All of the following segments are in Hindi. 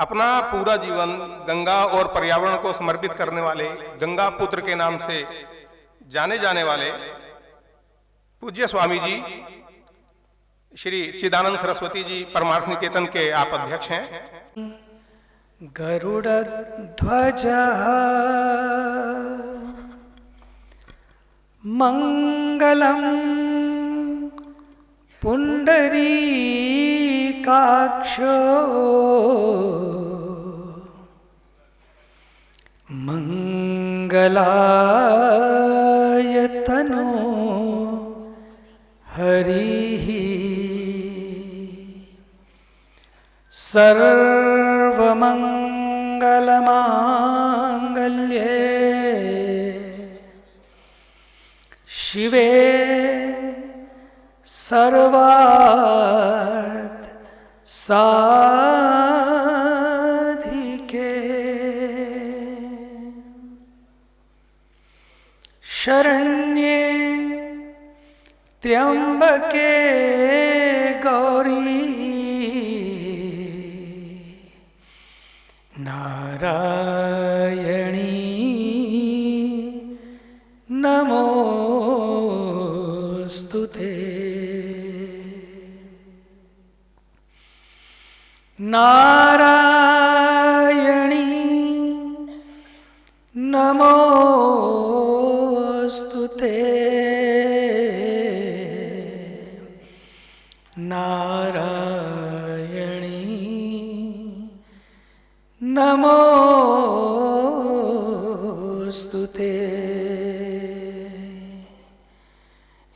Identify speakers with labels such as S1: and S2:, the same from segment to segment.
S1: अपना पूरा जीवन गंगा और पर्यावरण को समर्पित करने वाले गंगा पुत्र के नाम से जाने जाने वाले पूज्य स्वामी जी श्री चिदानंद सरस्वती जी परमार्थ निकेतन के आप अध्यक्ष हैं।
S2: गरुड़ ध्वज मंगलम पुंडरीकाक्षो मंगलायतनो हरिः सर्वमंगलमांगल्ये शिवे सर्वार्थ साधिके शरण्ये त्र्यंबके गौरी नारायणी नमोस्तुते। नारायणी नमोस्तुते। नारायणी नमोस्तुते।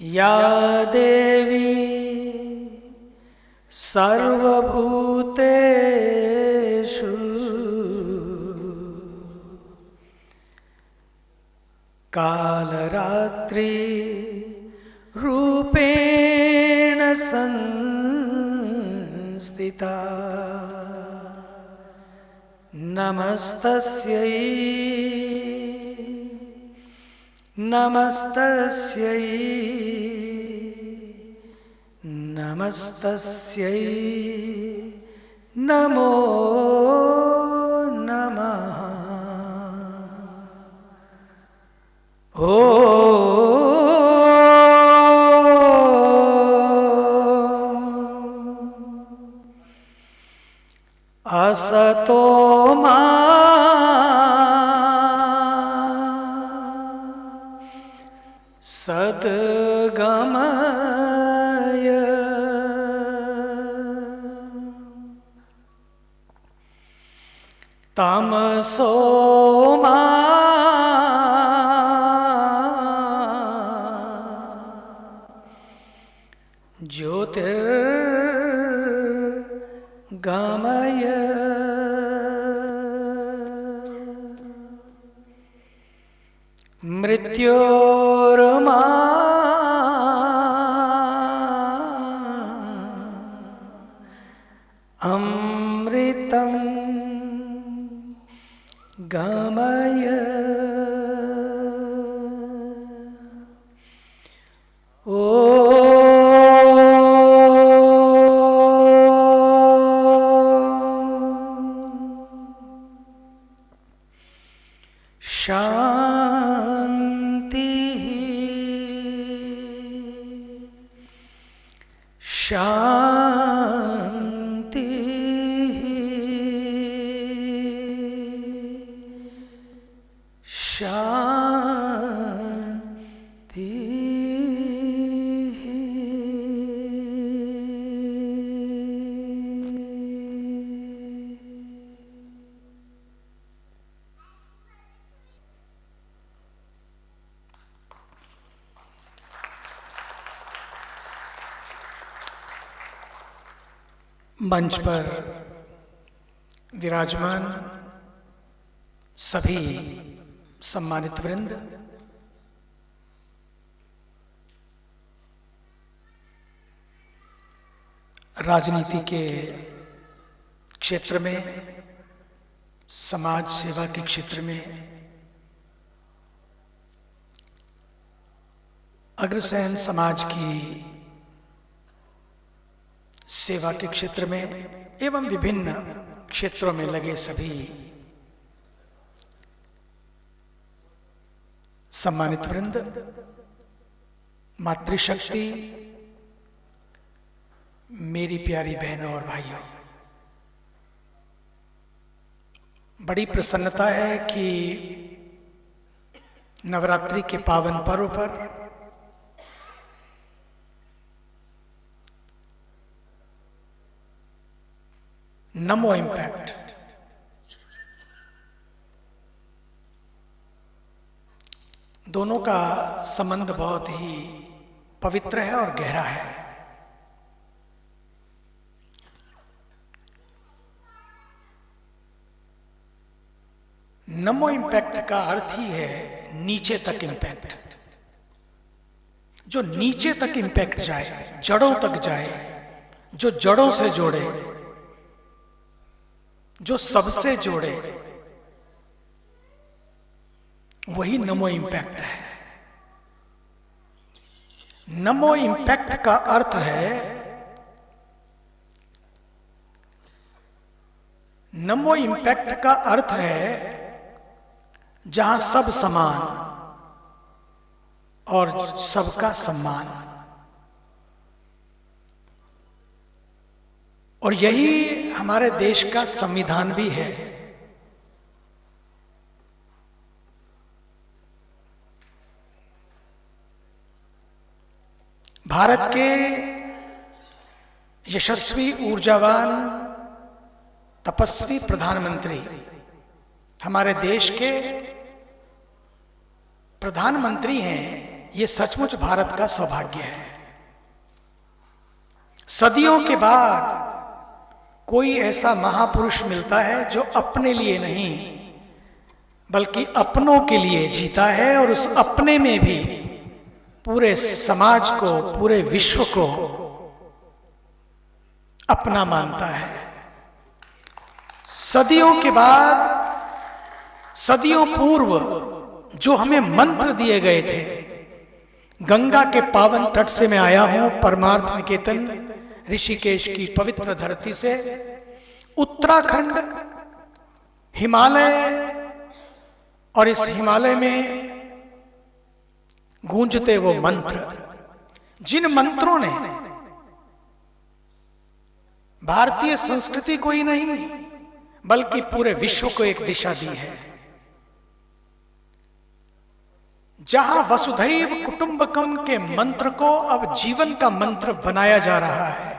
S2: या देवी सर्वभूतेषु कालरात्रि रूपेण संस्थिता नमस्तस्यै नमस्तस्यै नमस्तस्यै नमो नमः। ओ असतो मा सद्गमय तमसो मा ज्योतिर्गमय मृत्योर्मा अमृतं गमय। ओ शांति शांति शांति। मंच पर विराजमान सभी सम्मानित वृंद, राजनीति के क्षेत्र में, समाज सेवा के क्षेत्र में अग्रसेन समाज की सेवा के क्षेत्र में एवं विभिन्न क्षेत्रों में लगे सभी सम्मानित वृंद, मातृशक्ति, मेरी प्यारी बहनों और भाइयों, बड़ी प्रसन्नता है कि नवरात्रि के पावन पर्व पर नमो इम्पैक्ट दोनों का संबंध बहुत ही पवित्र है और गहरा है। नमो इम्पैक्ट का अर्थ ही है नीचे तक इम्पैक्ट। जो नीचे तक इम्पैक्ट जाए, जड़ों तक जाए, जो जड़ों से जोड़े, जो सबसे जोड़े, वही नमो इम्पैक्ट है। नमो इम्पैक्ट का अर्थ है, नमो इम्पैक्ट का अर्थ है जहां सब समान और सबका सम्मान। और यही हमारे देश का संविधान भी है। भारत के यशस्वी, ऊर्जावान, तपस्वी प्रधानमंत्री, हमारे देश के प्रधानमंत्री हैं, ये सचमुच भारत का सौभाग्य है। सदियों के बाद कोई ऐसा महापुरुष मिलता है जो अपने लिए नहीं बल्कि अपनों के लिए जीता है और उस अपने में भी पूरे समाज को, पूरे विश्व को अपना मानता है। सदियों के बाद, सदियों पूर्व जो हमें मंत्र दिए गए थे, गंगा के पावन तट से मैं आया हूं, परमार्थ निकेतन ऋषिकेश की पवित्र धरती से, उत्तराखंड, हिमालय, और इस हिमालय में गूंजते वो मंत्र, जिन मंत्रों ने भारतीय संस्कृति को ही नहीं बल्कि पूरे विश्व को एक दिशा दी है। जहां वसुधैव कुटुंबकम के मंत्र को अब जीवन का मंत्र बनाया जा रहा है।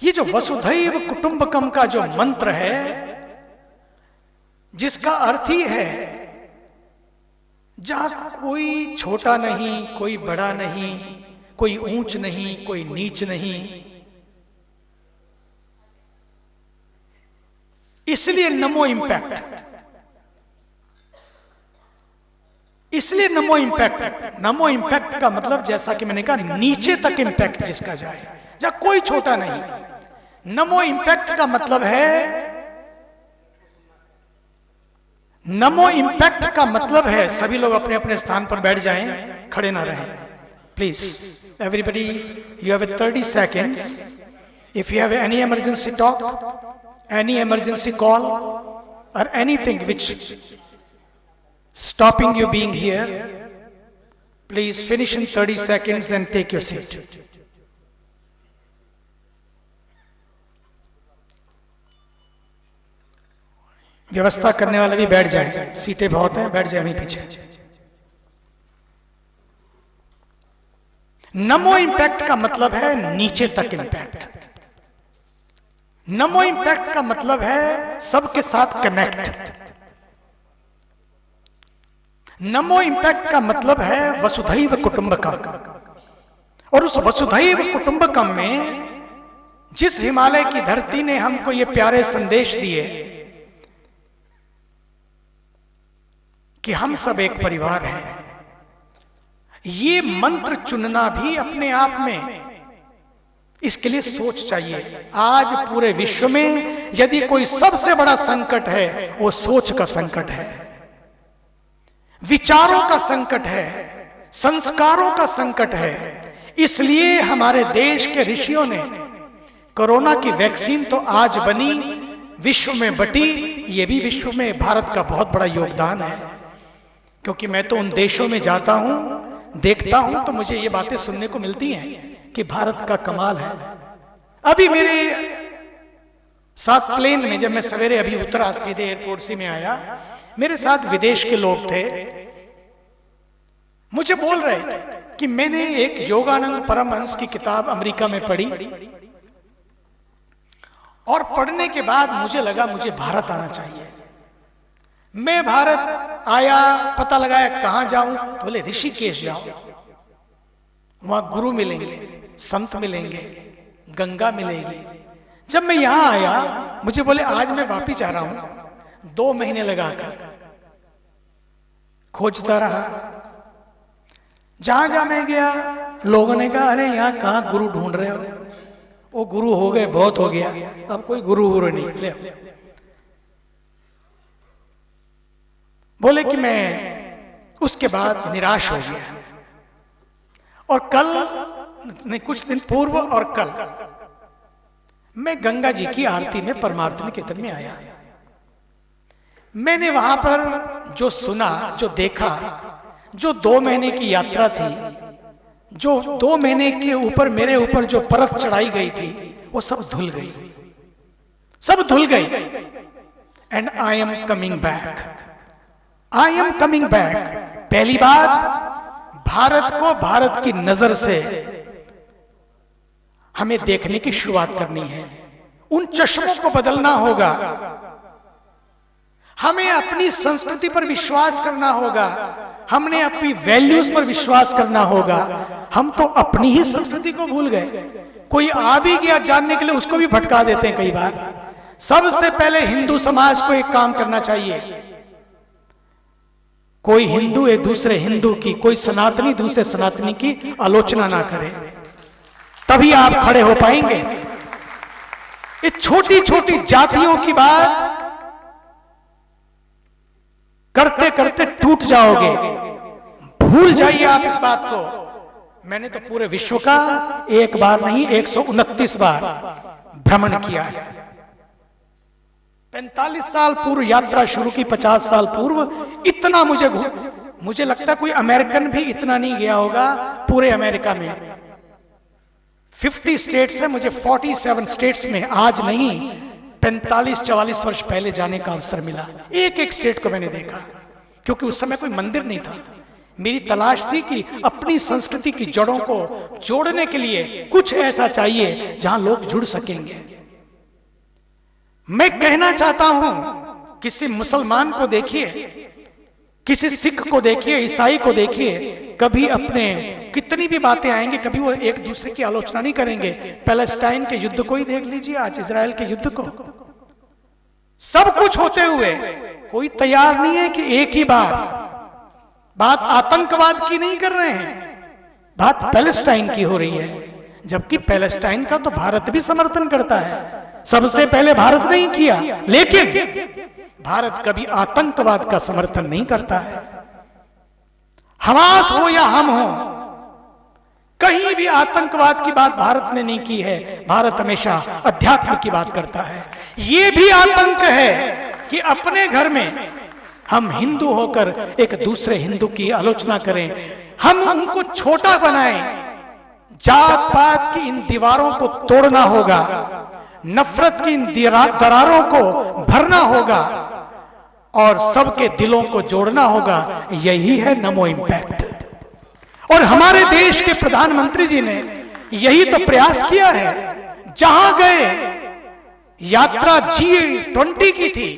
S2: ये जो वसुधैव कुटुंबकम का जो मंत्र है, जिसका अर्थ ही है जहां कोई छोटा नहीं, कोई बड़ा नहीं, कोई ऊंच नहीं, कोई नीच नहीं, इसलिए नमो इम्पैक्ट, इसलिए नमो इम्पैक्ट। नमो इम्पैक्ट का मतलब, जैसा कि मैंने कहा, नीचे तक इम्पैक्ट जिसका जाए, जहां कोई छोटा नहीं। नमो इम्पैक्ट का मतलब है, नमो इम्पैक्ट का मतलब है, सभी लोग अपने अपने स्थान पर बैठ जाएं, खड़े ना रहें please. Everybody, you have 30 seconds. If you have any emergency talk, any emergency call, or anything which stopping you being here, please finish in 30 seconds and take your seat. व्यवस्था करने वाले भी बैठ जाएं, सीटें बहुत हैं, बैठ जाए वहीं पीछे। नमो इम्पैक्ट का मतलब है नीचे तक इम्पैक्ट। नमो इम्पैक्ट का मतलब है सबके साथ कनेक्ट। नमो इम्पैक्ट का मतलब है वसुधैव कुटुंबकम। और उस वसुधैव कुटुंबकम में जिस हिमालय की धरती ने हमको ये प्यारे संदेश दिए कि हम सब एक परिवार हैं, ये मंत्र चुनना भी अपने आप में, इसके लिए सोच चाहिए। आज पूरे विश्व में यदि कोई सबसे बड़ा संकट है, वो सोच का संकट है, विचारों का संकट है, संस्कारों का संकट है। इसलिए हमारे देश के ऋषियों ने कोरोना की वैक्सीन तो आज बनी, विश्व में बटी, ये भी विश्व में भारत का बहुत बड़ा योगदान है। क्योंकि मैं तो उन देशों में जाता हूं, देखता हूं, तो मुझे ये बातें सुनने को मिलती हैं कि भारत का कमाल है। अभी मेरे साथ प्लेन में जब मैं सवेरे अभी उतरा, सीधे एयरपोर्ट से में आया, मेरे साथ विदेश के लोग थे, मुझे बोल रहे थे कि मैंने एक योगानंद परमहंस की किताब अमेरिका में पढ़ी और पढ़ने के बाद मुझे लगा मुझे भारत आना चाहिए। मैं भारत आया, पता लगाया कहां जाऊं, तो बोले ऋषिकेश जाओ, वहां गुरु मिलेंगे, संत मिलेंगे, गंगा मिलेगी। जब मैं यहां आया, मुझे बोले आज मैं वापिस जा रहा हूं। 2 महीने लगाकर खोजता रहा, जहां जहां मैं गया लोगों ने कहा अरे यहां कहां गुरु ढूंढ रहे हो, वो गुरु हो गए, बहुत हो गया, अब कोई गुरु नहीं। ले बोले कि मैं उसके बाद निराश हो गया। और कल नहीं, कुछ दिन पूर्व और कल मैं गंगा जी की आरती में परमार्थ निकेतन में आया। मैंने वहां पर जो सुना, जो देखा, जो 2 महीने की यात्रा थी, जो 2 महीने के ऊपर मेरे ऊपर जो परत चढ़ाई गई थी, वो सब धुल गई, सब धुल गई। And I am coming back, I am coming back. पहली बात, भारत को भारत की नजर से हमें देखने की शुरुआत करनी है। उन चश्मों को बदलना होगा, हमें अपनी संस्कृति पर विश्वास करना होगा, हमने अपनी वैल्यूज पर विश्वास करना होगा। हम तो अपनी ही संस्कृति को भूल गए। कोई आ भी गया जानने के लिए, उसको भी भटका देते हैं कई बार। सबसे पहले हिंदू समाज को एक काम करना चाहिए, कोई हिंदू एक दूसरे हिंदू की, कोई सनातनी दूसरे सनातनी की आलोचना ना करे, तभी आप खड़े हो पाएंगे। ये छोटी छोटी जातियों की बात करते करते टूट जाओगे, भूल जाइए आप इस बात को। मैंने तो पूरे विश्व का एक बार नहीं 129 बार भ्रमण किया है। 45 साल पूर्व यात्रा शुरू की, 50 साल पूर्व इतना मुझे लगता कोई अमेरिकन भी इतना नहीं गया होगा पूरे अमेरिका में। 50 स्टेट्स है, मुझे 47 स्टेट्स में आज नहीं 45-44 वर्ष पहले जाने का अवसर मिला। एक एक स्टेट को मैंने देखा, क्योंकि उस समय कोई मंदिर नहीं था। मेरी तलाश थी कि अपनी संस्कृति की जड़ों को जोड़ने के लिए कुछ ऐसा चाहिए जहां लोग जुड़ सकेंगे। मैं कहना चाहता हूं, किसी मुसलमान को देखिए, किसी सिख को देखिए, ईसाई को देखिए, कभी अपने कितनी भी बातें आएंगी, कभी वो एक दूसरे की आलोचना नहीं करेंगे। पैलेस्टाइन के युद्ध को ही देख लीजिए, आज इजराइल के युद्ध को। सब कुछ होते हुए कोई तैयार नहीं है कि एक ही बात आतंकवाद की नहीं कर रहे हैं, बात पैलेस्टाइन की हो रही है। जबकि पैलेस्टाइन का तो भारत भी समर्थन करता है, सबसे पहले भारत नहीं किया, लेकिन भारत कभी आतंकवाद का समर्थन नहीं करता है। हमास हो या हम हो, कहीं भी आतंकवाद की बात भारत ने नहीं की है। भारत हमेशा अध्यात्म की बात करता है। यह भी आतंक है कि अपने घर में हम हिंदू होकर एक दूसरे हिंदू की आलोचना करें, हम उनको छोटा बनाएं। जात पात की इन दीवारों को तोड़ना होगा, नफरत की इन दरारों को भरना होगा और सबके दिलों को जोड़ना होगा। यही है नमो इम्पैक्ट। और हमारे देश के प्रधानमंत्री जी ने यही तो प्रयास किया है। जहां गए, यात्रा G20 की थी।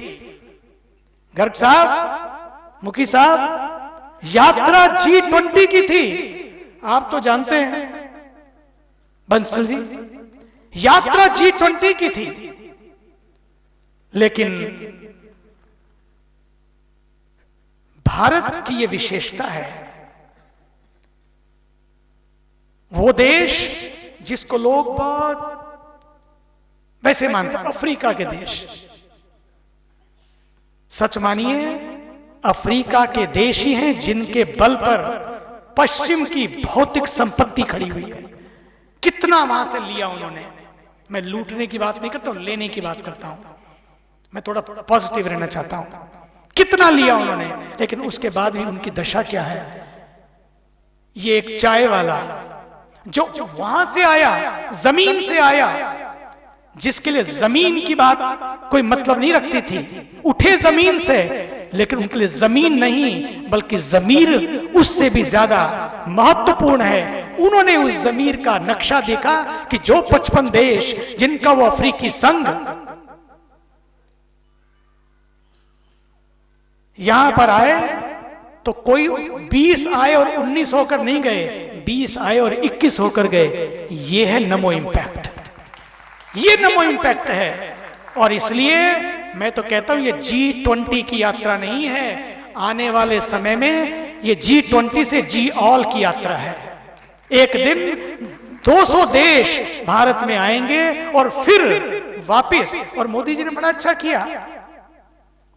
S2: गर्ग साहब, मुखी साहब, यात्रा G20 की थी। आप तो जानते हैं बंसल जी, यात्रा G20 की थी। लेकिन भारत की यह विशेषता है, वो देश जिसको लोग बहुत वैसे मानते हैं, अफ्रीका के देश। सच मानिए, अफ्रीका के देश ही हैं जिनके बल पर पश्चिम की भौतिक संपत्ति खड़ी हुई है। कितना वहां से लिया उन्होंने। मैं लूटने की बात नहीं करता हूं, लेने की बात करता हूं। मैं थोड़ा पॉजिटिव रहना चाहता हूं। कितना लिया उन्होंने, लेकिन उसके बाद भी उनकी दशा क्या है। ये एक चाय वाला जो वहां से आया, जमीन से आया, जिसके लिए जमीन की बात कोई मतलब नहीं रखती थी, उठे जमीन से, लेकिन उनके लिए जमीन नहीं बल्कि जमीर उससे भी ज्यादा महत्वपूर्ण है। उन्होंने उस जमीर का नक्शा देखा कि जो 55 देश जिनका वो अफ्रीकी संघ यहां पर आए, तो कोई 20 आए और 19 होकर नहीं गए, 20 आए और 21 होकर गए। ये है नमो इम्पैक्ट, ये नमो इम्पैक्ट है। और इसलिए मैं तो कहता हूं ये G20 की यात्रा नहीं है, आने वाले समय में ये G20 से G ऑल की यात्रा है। एक दिन 200 देश भारत में आएंगे और फिर वापस। और मोदी जी ने बड़ा अच्छा किया,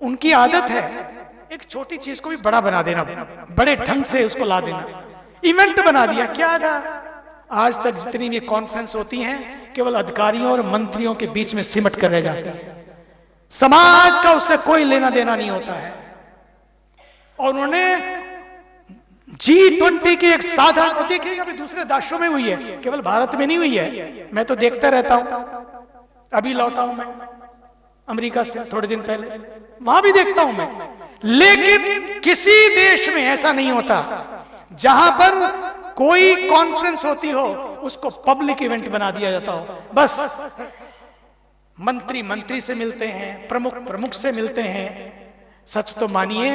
S2: उनकी आदत है एक छोटी चीज को भी बड़ा बना देना, बड़े ढंग से उसको ला देना। इवेंट बना दिया, क्या था आज तक जितनी भी कॉन्फ्रेंस होती हैं केवल अधिकारियों और मंत्रियों के बीच में सिमट कर रह जाती है, समाज का उससे कोई लेना देना नहीं होता है। और उन्होंने G20 की एक साधारण, देखिएगा अभी दूसरे देशों में हुई है, केवल भारत में नहीं हुई है। मैं तो देखता रहता हूं, अभी लौटा हूं मैं अमेरिका से थोड़े दिन पहले, वहां भी देखता हूं मैं। लेकिन किसी देश में ऐसा नहीं होता जहां पर कोई कॉन्फ्रेंस होती हो उसको पब्लिक इवेंट बना दिया जाता हो। बस मंत्री मंत्री से मिलते हैं, प्रमुख प्रमुख से मिलते हैं, सच तो मानिए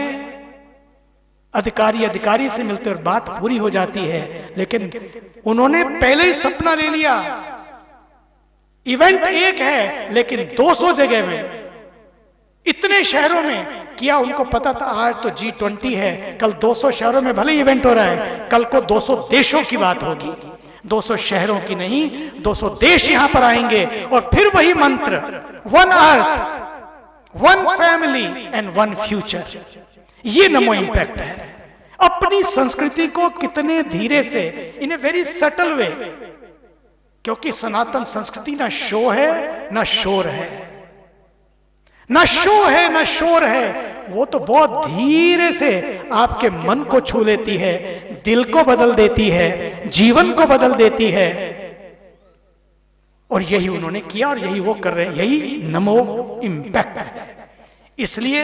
S2: अधिकारी अधिकारी से मिलते और बात पूरी हो जाती है। लेकिन उन्होंने पहले ही सपना ले लिया, इवेंट एक है लेकिन 200 जगह में, इतने शहरों में किया। उनको पता था आज तो G20 है, कल 200 शहरों में भले इवेंट हो रहा है, कल को 200 देशों की बात होगी, 200 शहरों की नहीं, 200 देश यहां पर आएंगे। और फिर वही मंत्र, one earth, one family and one future. ये नमो इम्पैक्ट है। अपनी संस्कृति को कितने धीरे से, इन ए वेरी सटल वे, क्योंकि सनातन संस्कृति ना शो है ना शोर है, ना शो है ना शोर है। वो तो बहुत धीरे से आपके मन को छू लेती है, दिल को बदल देती है, जीवन को बदल देती है। और यही उन्होंने किया और यही वो कर रहे हैं, यही नमो इम्पैक्ट है। इसलिए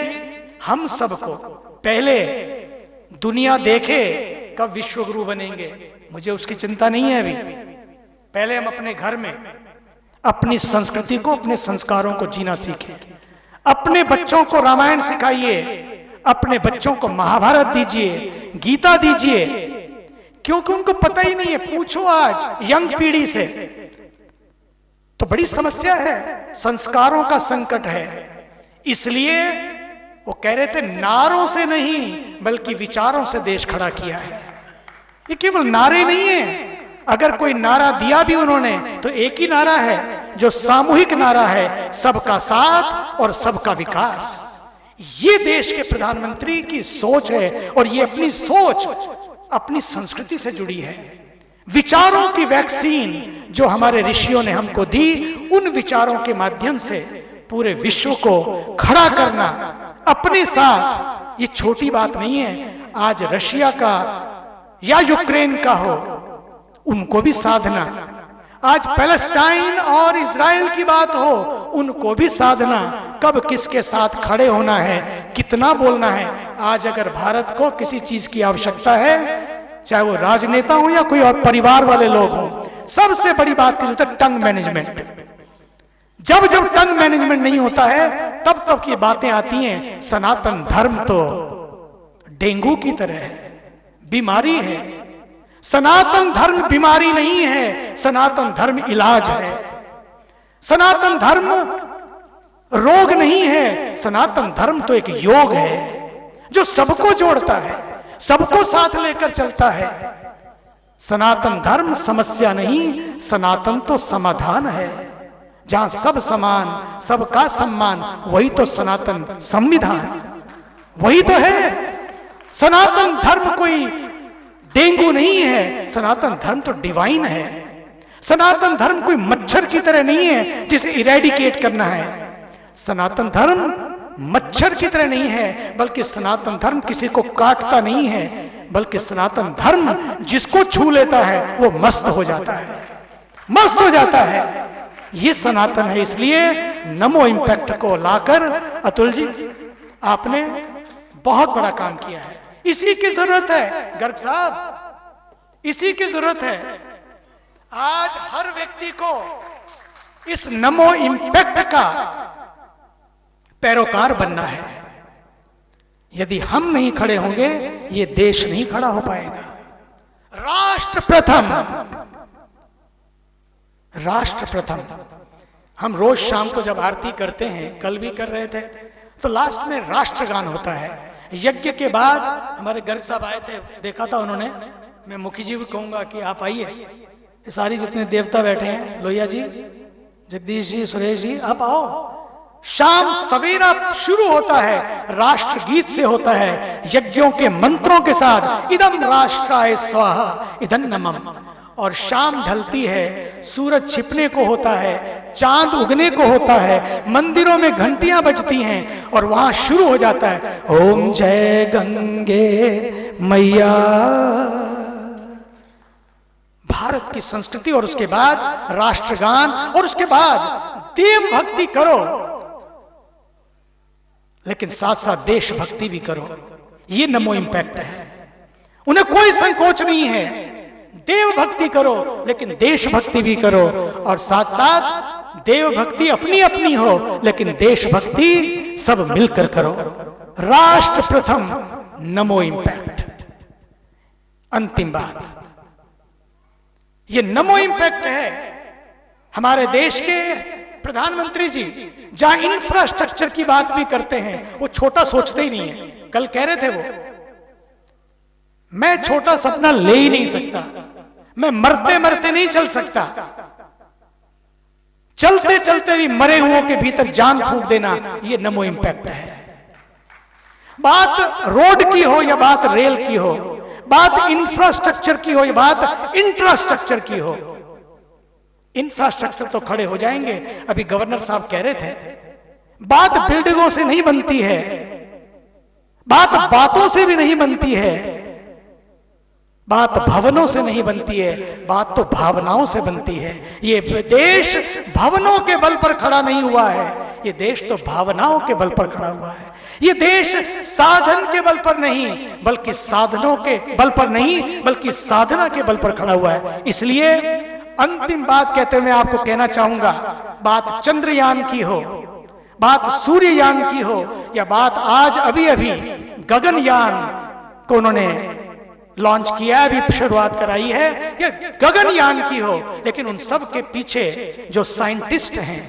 S2: हम सबको पहले दुनिया देखे कब विश्व गुरु बनेंगे, मुझे उसकी चिंता नहीं है अभी। पहले हम अपने घर में अपनी संस्कृति को, अपने संस्कारों को जीना सीखें। अपने बच्चों को रामायण सिखाइए, अपने बच्चों को महाभारत दीजिए, गीता दीजिए, क्योंकि उनको पता ही नहीं है। पूछो आज यंग पीढ़ी से तो बड़ी समस्या है, संस्कारों का संकट है। इसलिए वो कह रहे थे नारों से नहीं बल्कि विचारों से देश खड़ा किया है। ये केवल नारे नहीं है, अगर कोई नारा दिया भी उन्होंने तो एक ही नारा है जो सामूहिक नारा है, सबका साथ और सबका विकास। ये देश के प्रधानमंत्री की सोच है और ये अपनी सोच अपनी संस्कृति से जुड़ी है। विचारों की वैक्सीन जो हमारे ऋषियों ने हमको दी, उन विचारों के माध्यम से पूरे विश्व को खड़ा करना अपने साथ, ये छोटी बात नहीं है। आज रशिया का या यूक्रेन का हो, उनको भी साधना, आज पैलेस्टाइन और इजराइल की बात हो, उनको भी साधना। कब किसके साथ खड़े होना है, कितना बोलना है। आज अगर भारत को किसी चीज की आवश्यकता है, चाहे वो राजनेता हो या कोई और परिवार वाले लोग हो, सबसे बड़ी बात की जरूरत है टंग मैनेजमेंट। जब जब टंग मैनेजमेंट नहीं होता है तब तब की बातें आती हैं। सनातन धर्म तो डेंगू की तरह है, बीमारी है। सनातन धर्म बीमारी नहीं है, सनातन धर्म इलाज है। सनातन धर्म रोग नहीं है, सनातन धर्म तो एक योग है जो सबको जोड़ता है, सबको साथ लेकर चलता है। सनातन धर्म समस्या नहीं, सनातन तो समाधान है। जहां सब समान, सबका सम्मान, वही तो सनातन संविधान, वही तो है। सनातन धर्म कोई डेंगू नहीं है, सनातन धर्म तो डिवाइन है। सनातन धर्म कोई मच्छर की तरह नहीं है जिसे इरेडिकेट करना है। सनातन धर्म मच्छर की तरह नहीं है, बल्कि सनातन धर्म किसी को काटता नहीं है, बल्कि सनातन धर्म जिसको छू लेता है वो मस्त हो जाता है, मस्त हो जाता है। ये सनातन है। इसलिए नमो इम्पैक्ट को लाकर अतुल जी आपने बहुत बड़ा काम किया है। इसी की जरूरत है गर्ग साहब, इसी की जरूरत है। आज हर व्यक्ति को इस नमो इम्पैक्ट का पैरोकार बनना है। यदि हम नहीं खड़े होंगे ये देश नहीं खड़ा हो पाएगा। राष्ट्र प्रथम, राष्ट्र प्रथम। हम रोज शाम को जब आरती करते हैं, कल भी कर रहे थे, तो लास्ट में राष्ट्रगान होता है। यज्ञ के बाद हमारे गर्ग साहब आए थे, देखा था उन्होंने। मैं मुखी जी को कहूंगा कि आप आइए, ये सारी जितने देवता बैठे हैं, लोहिया जी, जगदीश जी, सुरेश जी, आप आओ। शाम सवेरा शुरू होता है, राष्ट्र गीत से होता है, यज्ञों के मंत्रों के साथ, इदम राष्ट्राय स्वाहा इदं नमः। और शाम ढलती है, सूरज छिपने को होता है, चांद उगने को होता है, मंदिरों में घंटियां बजती हैं और वहां शुरू हो जाता है ओम जय गंगे मैया। भारत की संस्कृति, और उसके बाद राष्ट्रगान, और उसके बाद देव भक्ति करो, लेकिन साथ साथ देशभक्ति भी करो। ये नमो इम्पैक्ट है। उन्हें कोई संकोच नहीं है, देव भक्ति करो लेकिन देशभक्ति भी करो, और साथ साथ देव भक्ति अपनी अपनी हो लेकिन देशभक्ति सब मिलकर करो। राष्ट्र प्रथम, नमो इम्पैक्ट। अंतिम बात, ये नमो इम्पैक्ट है हमारे देश के प्रधानमंत्री जी। जहां इंफ्रास्ट्रक्चर की बात भी करते हैं, वो छोटा सोचते ही नहीं है। कल कह रहे थे वो, मैं छोटा सपना ले ही नहीं सकता, मैं मरते मरते नहीं चल सकता, चलते चलते भी मरे हुओं के भीतर जान फूंक देना, ये नमो इम्पैक्ट है। बात रोड की हो या बात रेल की हो, बात इंफ्रास्ट्रक्चर की हो या बात इंफ्रास्ट्रक्चर की हो, इंफ्रास्ट्रक्चर तो खड़े हो जाएंगे। अभी गवर्नर साहब कह रहे थे, बात बिल्डिंगों से नहीं बनती है, बात बातों से भी नहीं बनती है, बात भवनों से नहीं बनती है, बात तो भावनाओं से बनती है। ये देश भवनों के बल पर खड़ा नहीं हुआ है, ये देश तो भावनाओं के बल पर खड़ा हुआ है। ये देश साधन के बल पर नहीं, बल्कि साधनों के बल पर नहीं, बल्कि साधना के बल पर खड़ा हुआ है। इसलिए अंतिम बात कहते हुए मैं आपको कहना चाहूंगा, बात चंद्रयान की हो, बात सूर्ययान की हो, या बात आज अभी अभी गगनयान को उन्होंने लॉन्च किया, अभी शुरुआत कराई है, या गगनयान की हो, लेकिन उन सब के पीछे जो साइंटिस्ट हैं,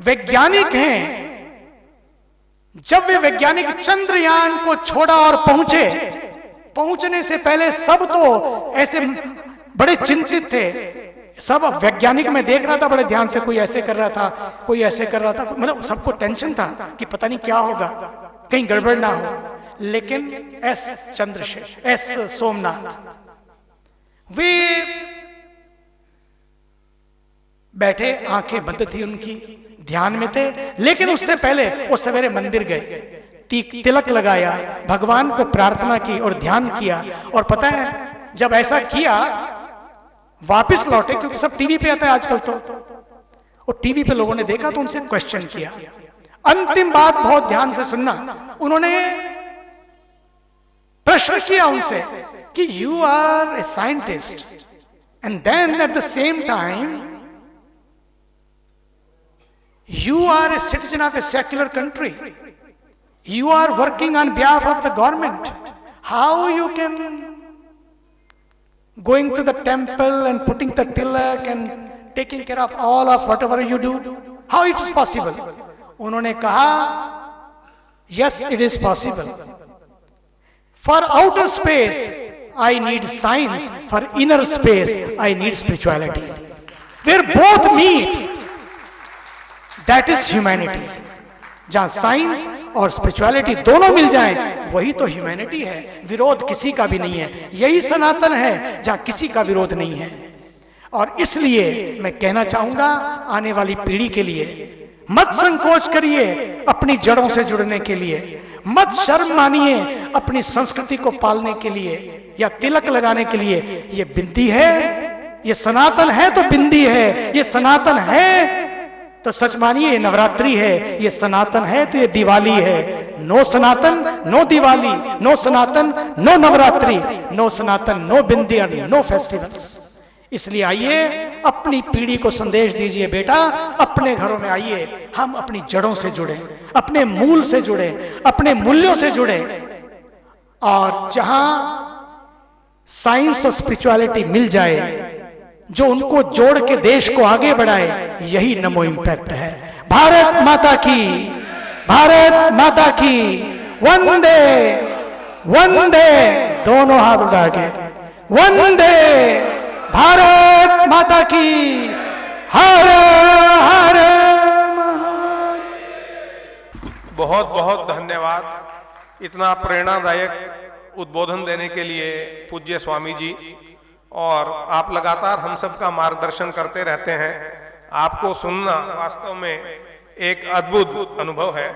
S2: वैज्ञानिक हैं, जब वे वैज्ञानिक चंद्रयान को छोड़ा और पहुंचे, पहुंचने से पहले सब तो ऐसे बड़े चिंतित थे। सब वैज्ञानिक में देख रहा था बड़े ध्यान से, कोई ऐसे कर रहा था, कोई ऐसे कर रहा था, मतलब सबको टेंशन था कि पता नहीं क्या होगा, कहीं गड़बड़ ना हो। लेकिन एस सोमनाथ वे बैठे, आंखें बंद थी उनकी, ध्यान में थे, लेकिन उससे पहले वो सवेरे मंदिर गए, तिलक लगाया, भगवान को प्रार्थना की और ध्यान किया। और पता है जब ऐसा किया वापस लौटे, क्योंकि सब टीवी पे आता है आजकल तो, और टीवी पे लोगों ने देखा तो उनसे क्वेश्चन किया। अंतिम बात बहुत ध्यान से सुनना, उन्होंने प्रश्न किया उनसे कि you are a scientist and then at the same time you are a citizen of a secular country, you are working on behalf of the government, how you can going to the temple and putting the tilak and taking care of all of whatever you do, how it is possible? उन्होंने कहा yes it is possible. For outer space I need science, for inner space I need spirituality. Where both meet, that is humanity. जहां साइंस और स्पिरिचुअलिटी दोनों मिल जाएं, वही तो ह्यूमैनिटी है। विरोध किसी का भी नहीं है, यही सनातन है जहां किसी का विरोध नहीं है। और इसलिए मैं कहना चाहूंगा आने वाली पीढ़ी के लिए, मत संकोच करिए अपनी जड़ों से जुड़ने के लिए, मत शर्म मानिए अपनी संस्कृति को पालने के लिए या तिलक लगाने के लिए। ये बिंदी है, ये सनातन है तो बिंदी है, ये सनातन है तो सच मानिए ये नवरात्रि है, ये सनातन है तो ये दिवाली है। नो सनातन नो दिवाली, नो सनातन नो नवरात्रि, नो सनातन नो बिंदी, नो फेस्टिवल्स। इसलिए आइए अपनी पीढ़ी को संदेश दीजिए, बेटा अपने घरों में आइए, हम अपनी जड़ों से जुड़े, अपने मूल से जुड़े, अपने मूल्यों से जुड़े, और जहां साइंस और स्पिरिचुअलिटी मिल जाए, जो उनको जोड़ के देश को आगे बढ़ाए, यही नमो इम्पैक्ट है। भारत माता की, भारत माता की, वंदे वंदे, दोनों हाथ उठा के वंदे, भारत माता की, हर हर महादेव।
S1: बहुत बहुत धन्यवाद इतना प्रेरणादायक उद्बोधन देने के लिए पूज्य स्वामी जी। और आप लगातार हम सबका मार्गदर्शन करते रहते हैं। आपको सुनना वास्तव में एक अद्भुत अनुभव है।